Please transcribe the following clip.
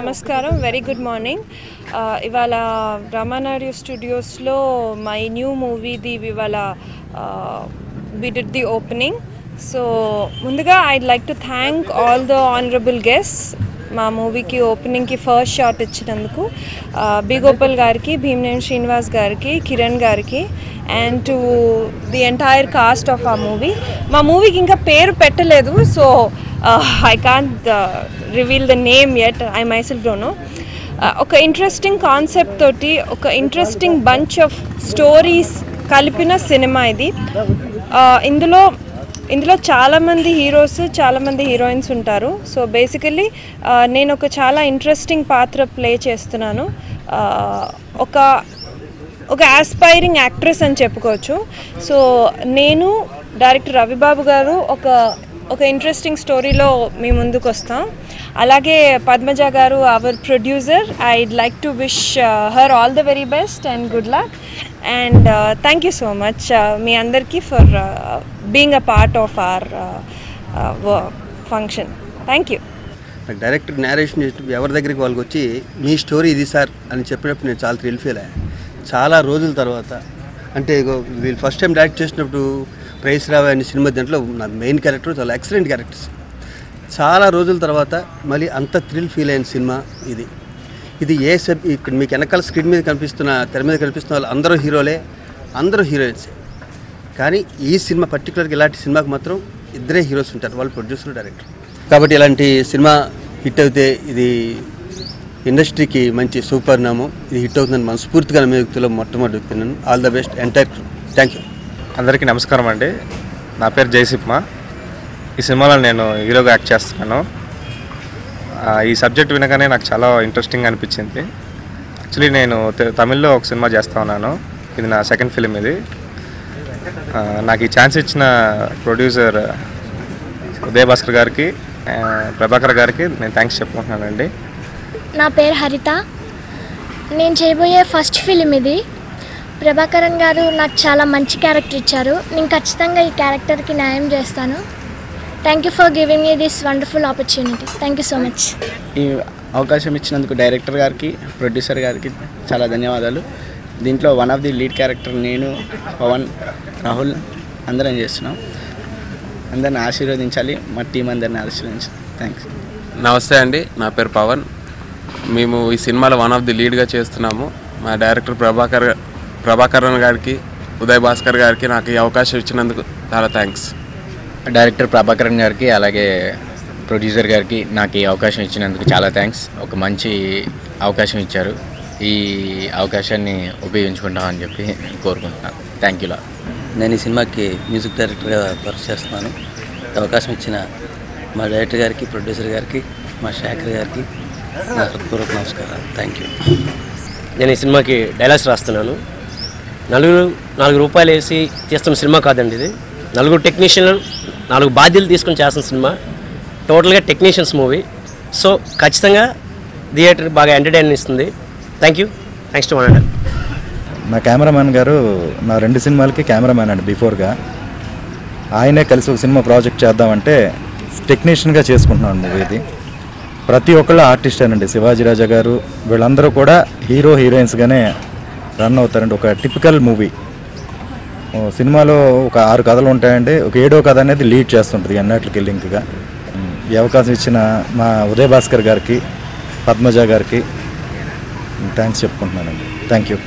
నమస్కారం. Very good morning. ఇవాళ Ramanaidu స్టూడియోస్లో my new మూవీది ఇవాళ we did the opening. So ముందుగా I'd like to thank all the honorable guests మా మూవీకి ఓపెనింగ్కి ఫస్ట్ షాట్ ఇచ్చినందుకు బి గోపాల్ గారికి, భీమనేని శ్రీనివాస్ గారికి, కిరణ్ గారికి and to the entire cost of ఆ మూవీ. మా మూవీకి ఇంకా పేరు పెట్టలేదు, so I can't reveal the name yet. I myself don't know. ఒక ఇంట్రెస్టింగ్ కాన్సెప్ట్ తోటి ఒక ఇంట్రెస్టింగ్ బంచ్ ఆఫ్ స్టోరీస్ కలిపిన సినిమా ఇది. ఇందులో చాలామంది హీరోస్, చాలామంది హీరోయిన్స్ ఉంటారు. సో బేసికలీ నేను ఒక చాలా ఇంట్రెస్టింగ్ పాత్ర ప్లే చేస్తున్నాను. ఒక ఆస్పైరింగ్ యాక్ట్రెస్ అని చెప్పుకోవచ్చు. సో నేను డైరెక్టర్ రవిబాబు గారు ఒక ఇంట్రెస్టింగ్ స్టోరీలో మీ ముందుకు వస్తాం. అలాగే పద్మజ గారు our producer. I'd like to wish her all the very best and good luck and thank you so much మీ అందరికీ for being a part of our function. Thank you. Director narration చేసినప్పుడు ఎవరి దగ్గరికి వాళ్ళకి వచ్చి మీ స్టోరీ ఇది sir అని చెప్పినప్పుడు నేను చాలా థ్రిల్ ఫీల్ అయ్యాను. చాలా రోజుల తర్వాత అంటే వీళ్ళు ఫస్ట్ టైం డైరెక్ట్ చేసినప్పుడు ప్రైస్ రావే అనే సినిమా దాంట్లో నా మెయిన్ క్యారెక్టర్ చాలా ఎక్సలెంట్ క్యారెక్టర్స్. చాలా రోజుల తర్వాత మళ్ళీ అంత థ్రిల్ ఫీల్ అయిన సినిమా ఇది. ఇక్కడ మీకు వెనకాల స్క్రీన్ మీద కనిపిస్తున్న, తెర మీద కనిపిస్తున్న వాళ్ళు అందరూ హీరోలే, అందరూ హీరోయిన్సే. కానీ ఈ సినిమా పర్టికులర్గా ఇలాంటి సినిమాకి మాత్రం ఇద్దరే హీరోస్ ఉంటారు, వాళ్ళు ప్రొడ్యూసర్, డైరెక్టర్. కాబట్టి ఇలాంటి సినిమా హిట్ అయితే ఇది ఇండస్ట్రీకి మంచి సూపర్ నామం. ఇది హిట్ అవుతుందని మనస్ఫూర్తిగా నమ్మే వ్యక్తిలో మొట్టమొదటి చెప్తున్నాను. All the best entire. Thank you. అందరికీ నమస్కారం అండి. నా పేరు జయసిప్మ. ఈ సినిమాలో నేను హీరోగా యాక్ట్ చేస్తున్నాను. ఈ సబ్జెక్ట్ వినగానే నాకు చాలా ఇంట్రెస్టింగ్ అనిపించింది. యాక్చువల్లీ నేను తమిళ్లో ఒక సినిమా చేస్తూ ఉన్నాను. ఇది నా సెకండ్ ఫిలిం. ఇది నాకు ఈ ఛాన్స్ ఇచ్చిన ప్రొడ్యూసర్ ఉదయ్ భాస్కర్ గారికి, ప్రభాకర్ గారికి నేను థ్యాంక్స్ చెప్పుకుంటున్నానండి. నా పేరు హరిత. నేను చేయబోయే ఫస్ట్ ఫిలిం ఇది. ప్రభాకరన్ గారు నాకు చాలా మంచి క్యారెక్టర్ ఇచ్చారు. నేను ఖచ్చితంగా ఈ క్యారెక్టర్కి న్యాయం చేస్తాను. Thank you for giving me this wonderful opportunity. Thank you so much. ఈ అవకాశం ఇచ్చినందుకు డైరెక్టర్ గారికి, ప్రొడ్యూసర్ గారికి చాలా ధన్యవాదాలు. దీంట్లో one of the lead character నేను, పవన్, రాహుల్ అందరం చేస్తున్నాం. అందరిని ఆశీర్వదించాలి, మా టీం అందరిని ఆశీర్వదించాలి. థ్యాంక్స్. నమస్తే అండి, నా పేరు పవన్. మేము ఈ సినిమాలో వన్ ఆఫ్ ది లీడ్గా చేస్తున్నాము. మా డైరెక్టర్ ప్రభాకరన్ గారికి, ఉదయ్ భాస్కర్ గారికి నాకు ఈ అవకాశం ఇచ్చినందుకు చాలా థ్యాంక్స్. డైరెక్టర్ ప్రభాకరన్ గారికి అలాగే ప్రొడ్యూసర్ గారికి నాకు ఈ అవకాశం ఇచ్చినందుకు చాలా థ్యాంక్స్. ఒక మంచి అవకాశం ఇచ్చారు. ఈ అవకాశాన్ని ఉపయోగించుకుంటామని చెప్పి కోరుకుంటున్నాను. Thank you. నేను ఈ సినిమాకి మ్యూజిక్ డైరెక్టర్గా వర్క్ చేస్తున్నాను. అవకాశం ఇచ్చిన మా డైరెక్టర్ గారికి, ప్రొడ్యూసర్ గారికి, మా శేఖర్ గారికి నా హృదయపూర్వక నమస్కారాలు. Thank you. నేను ఈ సినిమాకి డైలాగ్స్ రాస్తున్నాను. 4 రూపాయలు వేసి తీస్తున్న సినిమా కాదండి ఇది. 4 టెక్నీషియన్లు 4 బాధ్యతలు తీసుకొని చేస్తున్న సినిమా. టోటల్గా టెక్నీషియన్స్ మూవీ. సో ఖచ్చితంగా థియేటర్ బాగా ఎంటర్టైన్ ఇస్తుంది. Thank you. Thanks to one and. నా కెమెరామ్యాన్ గారు నా 2 సినిమాలకి కెమెరామ్యాన్ అండి. బిఫోర్గా ఆయనే కలిసి ఒక సినిమా ప్రాజెక్ట్ చేద్దామంటే టెక్నీషియన్గా చేసుకుంటున్నాను మూవీ ఇది. ప్రతి ఒక్కళ్ళు ఆర్టిస్టేనండి. శివాజీ రాజా గారు వీళ్ళందరూ కూడా హీరోయిన్స్గానే రన్ అవుతారండి. ఒక టిపికల్ మూవీ. సినిమాలో ఒక 6 కథలు ఉంటాయండి. ఒక 7వ కథ అనేది లీడ్ చేస్తుంటుంది అన్నట్లకి లింక్గా. ఈ అవకాశం ఇచ్చిన మా ఉదయ్ భాస్కర్ గారికి, పద్మజ గారికి థ్యాంక్స్ చెప్పుకుంటున్నానండి. Thank you.